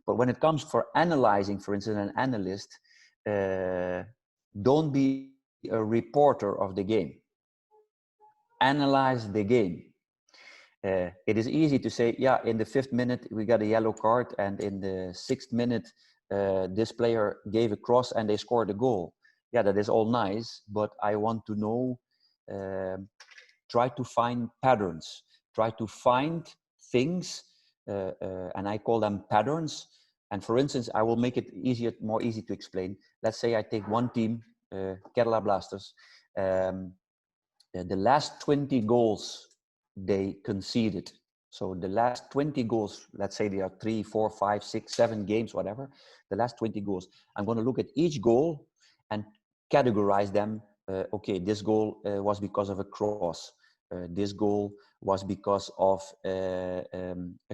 But when it comes for analyzing, for instance, an analyst, don't be a reporter of the game. Analyze the game. It is easy to say, yeah, in the 5th minute we got a yellow card, and in the 6th minute this player gave a cross and they scored a goal. Yeah, that is all nice, but I want to know, try to find patterns, try to find things, and I call them patterns. And for instance, I will make it more easy to explain. Let's say I take one team, Kerala Blasters. The last 20 goals they conceded, So the last 20 goals, let's say there are 3, 4, 5, 6, 7 games, whatever, the last 20 goals, I'm going to look at each goal and categorize them. Okay, this goal was because of a cross. This goal was because of a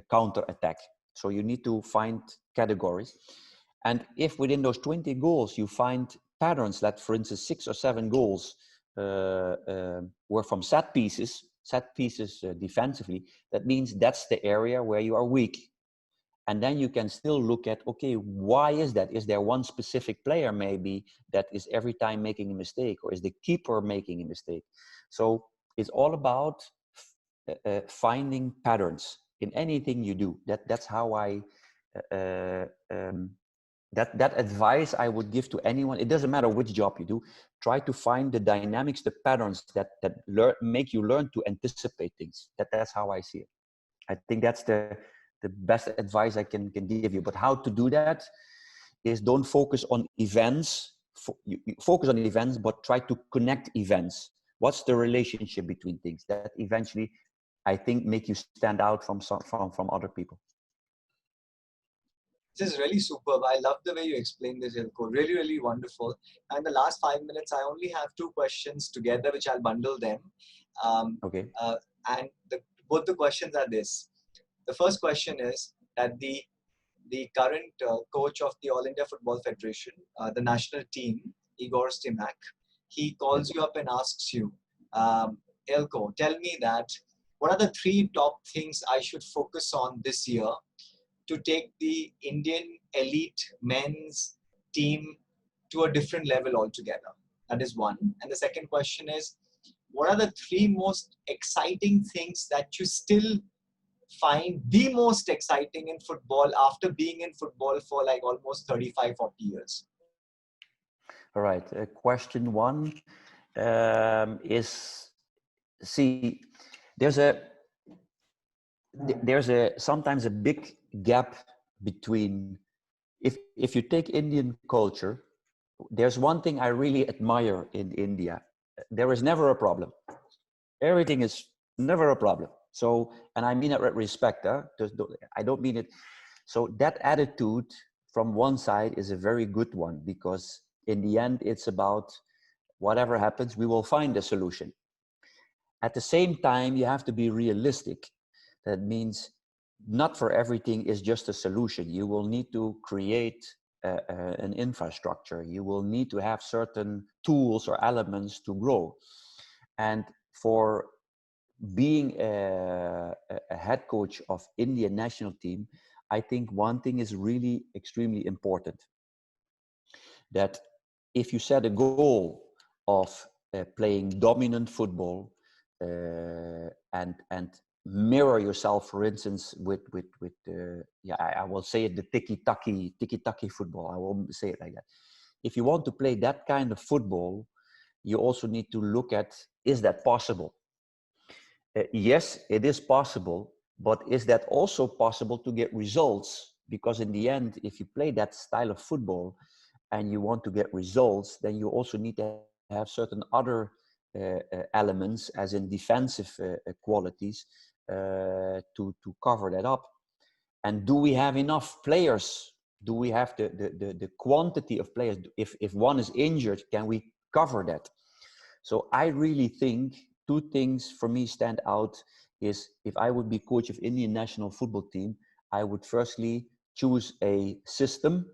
counter attack. So you need to find categories. And if within those 20 goals you find patterns that, for instance, 6 or 7 goals were from set pieces defensively, that means that's the area where you are weak. And then you can still look at, okay, why is that? Is there one specific player maybe that is every time making a mistake, or is the keeper making a mistake? So it's all about finding patterns in anything you do. That's how I that advice I would give to anyone. It doesn't matter which job you do. Try to find the dynamics, the patterns that make you learn to anticipate things. That's how I see it. I think that's the best advice I can give you. But how to do that is, don't focus on events. You focus on events, but try to connect events. What's the relationship between things that eventually, I think, make you stand out from other people. This is really superb. I love the way you explained this, Eelco. Really, really wonderful. And the last 5 minutes, I only have 2 questions together, which I'll bundle them. Okay. And both the questions are this. The first question is that the current coach of the All India Football Federation, the national team, Igor Stimac, he calls you up and asks you, Eelco, tell me that what are the 3 top things I should focus on this year to take the Indian elite men's team to a different level altogether? That is one. And the second question is, what are the 3 most exciting things that you still find the most exciting in football after being in football for like almost 35, 40 years? All right. Question 1 is, see, there's sometimes a big gap between, if you take Indian culture, there's one thing I really admire in India. There is never a problem. Everything is never a problem. So, and I mean it with respect. I don't mean it. So that attitude from one side is a very good one, because in the end, it's about whatever happens, we will find a solution. At the same time, you have to be realistic. That means not for everything is just a solution. You will need to create an infrastructure. You will need to have certain tools or elements to grow. And for being a head coach of Indian national team, I think one thing is really extremely important. That if you set a goal of playing dominant football and mirror yourself, for instance, with I will say it, the tiki-taki football. I won't say it like that. If you want to play that kind of football, you also need to look at, is that possible? Yes, it is possible, but is that also possible to get results? Because in the end, if you play that style of football and you want to get results, then you also need to have certain other elements, as in defensive qualities, to cover that up. And do we have enough players? Do we have the quantity of players? If one is injured, can we cover that? So I really think 2 things for me stand out is, if I would be coach of Indian national football team, I would firstly choose a system,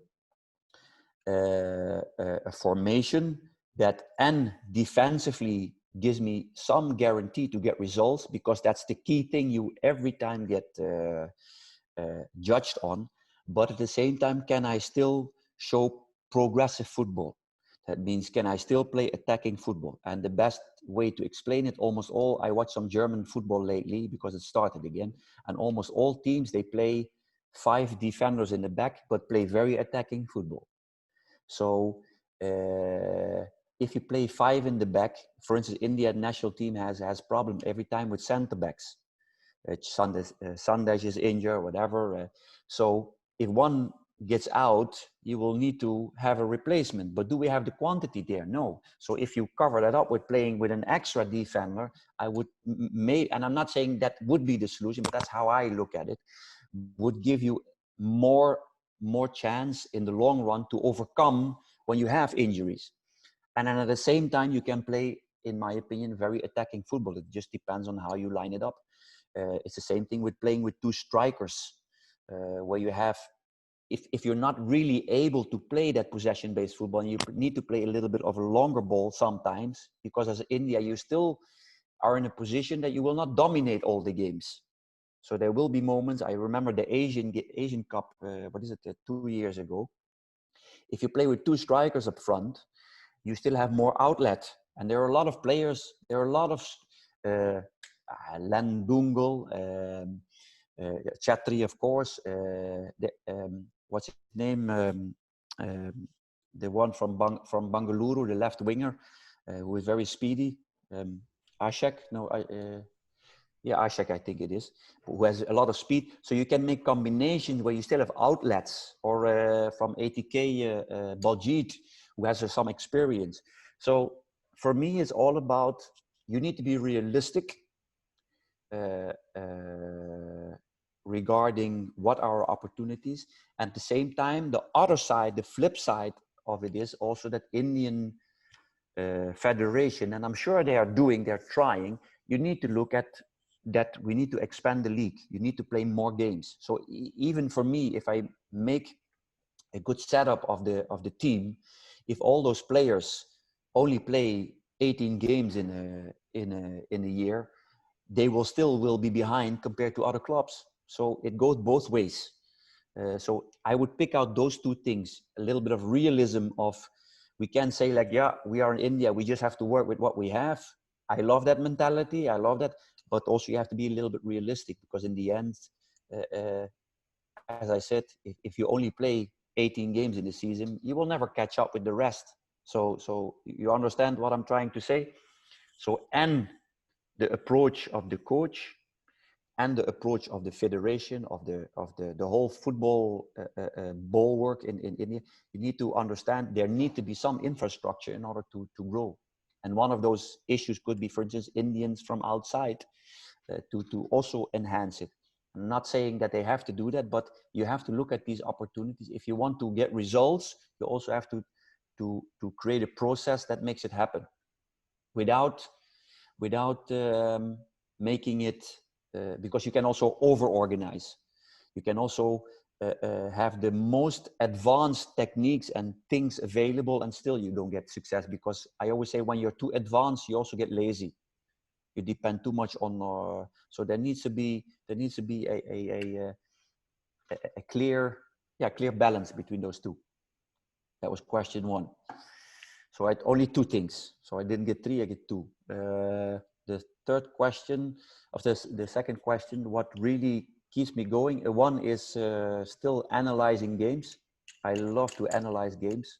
a formation that defensively gives me some guarantee to get results, because that's the key thing you every time get judged on. But at the same time, can I still show progressive football? That means, can I still play attacking football? And the best way to explain it, I watched some German football lately because it started again. And almost all teams, they play 5 defenders in the back, but play very attacking football. So if you play 5 in the back, for instance, India national team has problem every time with center backs. Sandesh is injured, whatever. So if one gets out, you will need to have a replacement. But do we have the quantity there? No. So if you cover that up with playing with an extra defender, I would and I'm not saying that would be the solution, but that's how I look at it, would give you more chance in the long run to overcome when you have injuries. And then at the same time, you can play, in my opinion, very attacking football. It just depends on how you line it up. It's the same thing with playing with two strikers, where you have, if you're not really able to play that possession-based football, and you need to play a little bit of a longer ball sometimes, because as India, you still are in a position that you will not dominate all the games. So there will be moments. I remember the Asian Cup, 2 years ago. If you play with two strikers up front, you still have more outlet. And there are a lot of players, there are a lot of Len Dungal, Schattorie, of course, what's his name? The one from Bangalore, the left winger, who is very speedy. Ashek, no, Ashek, I think it is, who has a lot of speed. So you can make combinations where you still have outlets, or from ATK, Baljeet, who has some experience. So for me, it's all about, you need to be realistic regarding what are opportunities. At the same time, the other side, the flip side of it is also that Indian federation, and I'm sure they're trying, you need to look at that. We need to expand the league. You need to play more games. So even for me, if I make a good setup of the team, if all those players only play 18 games in a year, they will be behind compared to other clubs. So it goes both ways. So I would pick out those two things: a little bit of realism of, we can say like, yeah, we are in India, we just have to work with what we have. I love that mentality. I love that. But also you have to be a little bit realistic, because in the end, as I said, if you only play 18 games in the season, you will never catch up with the rest. So you understand what I'm trying to say? So, and the approach of the coach and the approach of the federation, of the whole football bulwark in India, you need to understand there need to be some infrastructure in order to grow. And one of those issues could be, for instance, Indians from outside, to also enhance it. I'm not saying that they have to do that, but you have to look at these opportunities. If you want to get results, you also have to create a process that makes it happen, without making it, because you can also over-organize. You can also have the most advanced techniques and things available, and still you don't get success, because I always say, when you're too advanced, you also get lazy. You depend too much on, so there needs to be a clear balance between those two. That was question one. So I had only two things. So I didn't get three, I get two. The third question, of the second question, what really keeps me going? One is still analyzing games. I love to analyze games,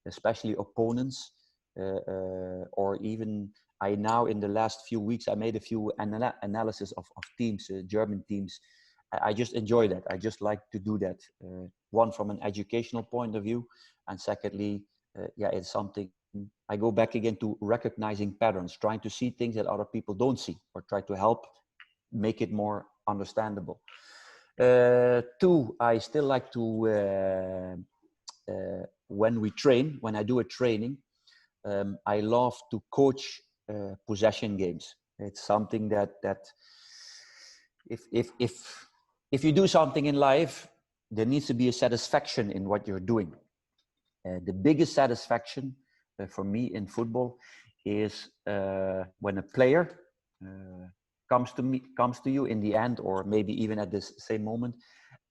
especially opponents, or even I now, in the last few weeks, I made a few analysis of teams, German teams. I just enjoy that. I just like to do that. One, from an educational point of view, and secondly, it's something, I go back again to recognizing patterns, trying to see things that other people don't see, or try to help make it more understandable. Two, I still like to, when I do a training, I love to coach possession games. It's something that if you do something in life, there needs to be a satisfaction in what you're doing. The biggest satisfaction for me in football is when a player comes to you in the end, or maybe even at this same moment,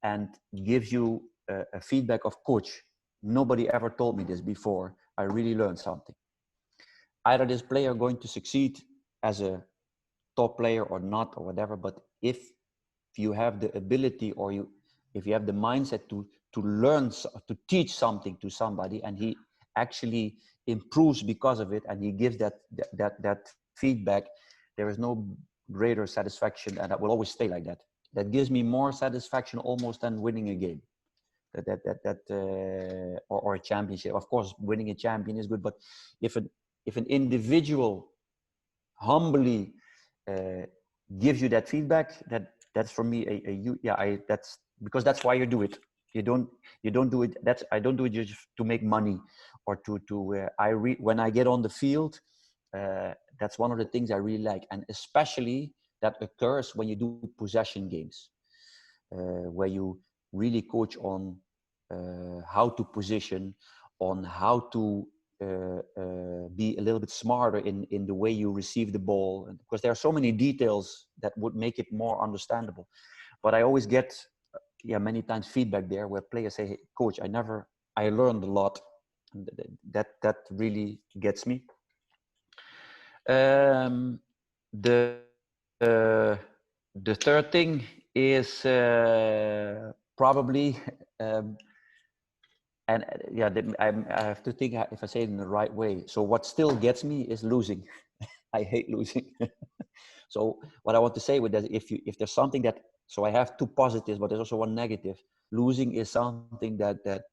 and gives you a feedback of, coach, nobody ever told me this before. I really learned something. Either this player going to succeed as a top player or not, or whatever, but if you have the ability, or if you have the mindset to learn, to teach something to somebody, and he actually improves because of it, and he gives that feedback, there is no greater satisfaction, and that will always stay like that. That gives me more satisfaction almost than winning a game. or a championship. Of course, winning a champion is good, but if an individual humbly uh, gives you that feedback, that's for me that's because that's why you do it. You don't do it. I don't do it just to make money or to when I get on the field. That's one of the things I really like, and especially that occurs when you do possession games, where you really coach on how to position, on how to be a little bit smarter in the way you receive the ball, and because there are so many details that would make it more understandable. But I always get many times feedback there where players say, hey, coach, I learned a lot. And that really gets me. The the third thing is probably and I have to think if I say it in the right way. So what still gets me is losing. I hate losing. So what I want to say with that, if there's something that, so I have two positives, but there's also one negative. Losing is something that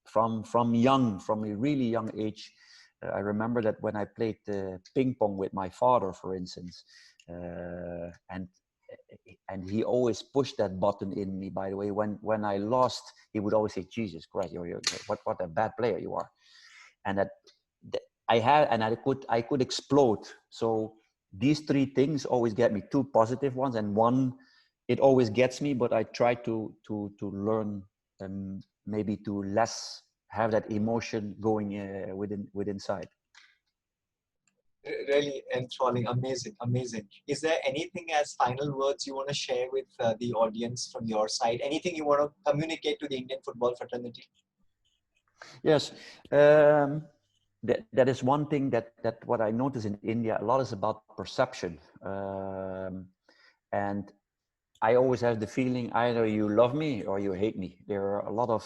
from from a really young age. I remember that when I played ping pong with my father, for instance, and he always pushed that button in me. By the way, when I lost, he would always say, "Jesus Christ, you're what a bad player you are," and that I had, and I could explode. So these three things always get me, two positive ones, and one it always gets me. But I try to learn maybe to less have that emotion going within inside. Really enthralling, amazing, amazing. Is there anything as final words you want to share with the audience from your side? Anything you want to communicate to the Indian football fraternity? Yes, that is one thing that what I notice in India a lot is about perception, and I always have the feeling either you love me or you hate me. There are a lot of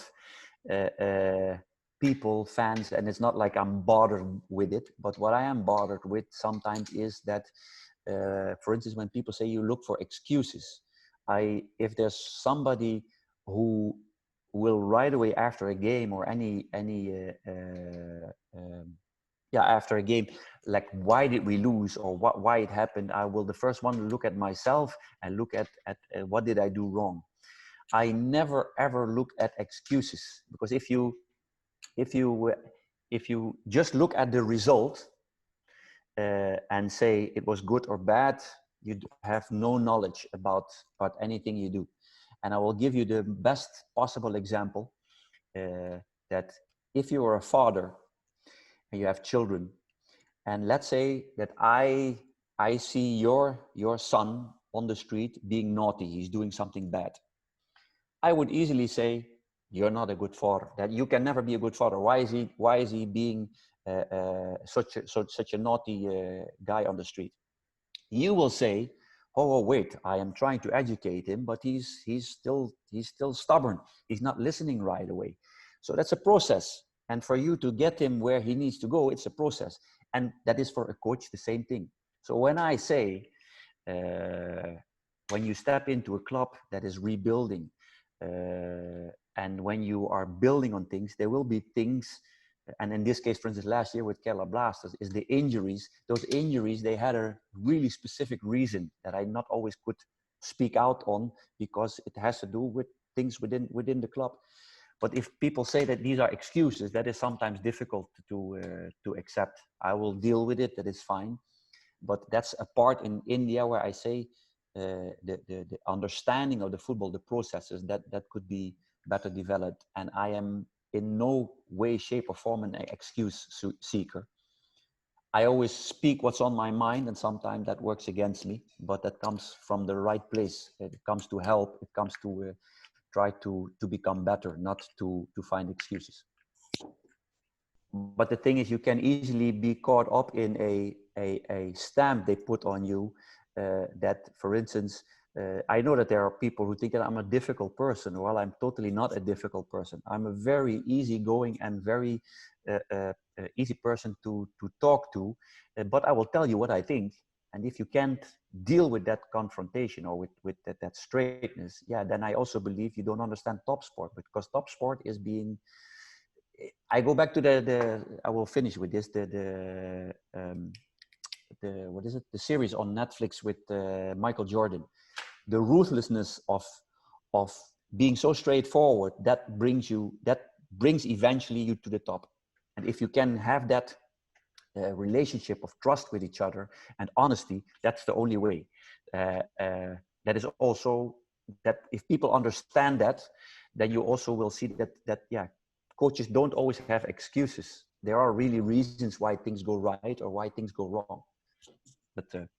people, fans, and it's not like I'm bothered with it. But what I am bothered with sometimes is that, for instance, when people say you look for excuses, if there's somebody who will right away after a game or after a game, like why did we lose or why it happened, I will the first one to look at myself and look at what did I do wrong. I never ever look at excuses, because if you if you just look at the result and say it was good or bad, you have no knowledge about anything you do. And I will give you the best possible example, that if you are a father and you have children, and let's say that I see your son on the street being naughty, he's doing something bad, I would easily say, you're not a good father, that you can never be a good father. Why is he being such a naughty guy on the street? You will say, oh wait, I am trying to educate him, but he's still stubborn, he's not listening right away. So that's a process, and for you to get him where he needs to go, it's a process. And that is for a coach the same thing. So when I say, when you step into a club that is rebuilding, and when you are building on things, there will be things. And in this case, for instance, last year with Kerala Blasters, is the injuries. Those injuries, they had a really specific reason that I not always could speak out on, because it has to do with things within the club. But if people say that these are excuses, that is sometimes difficult to accept. I will deal with it. That is fine. But that's a part in India where I say the understanding of the football, the processes that could be better developed. And I am in no way, shape, or form an excuse seeker. I always speak what's on my mind, and sometimes that works against me, but that comes from the right place. It comes to help. It comes to try to become better, not to find excuses. But the thing is, you can easily be caught up in a stamp they put on you, that, for instance, I know that there are people who think that I'm a difficult person. Well, I'm totally not a difficult person. I'm a very easygoing and very easy person to talk to, but I will tell you what I think, And if you can't deal with that confrontation or with that straightness, yeah, then I also believe you don't understand top sport, because top sport is being, I go back to I will finish with this, what is it? The series on Netflix with Michael Jordan. The ruthlessness of being so straightforward, that brings eventually you to the top. And if you can have that relationship of trust with each other and honesty, that's the only way. That is also, that if people understand that, then you also will see that yeah, coaches don't always have excuses. There are really reasons why things go right or why things go wrong. But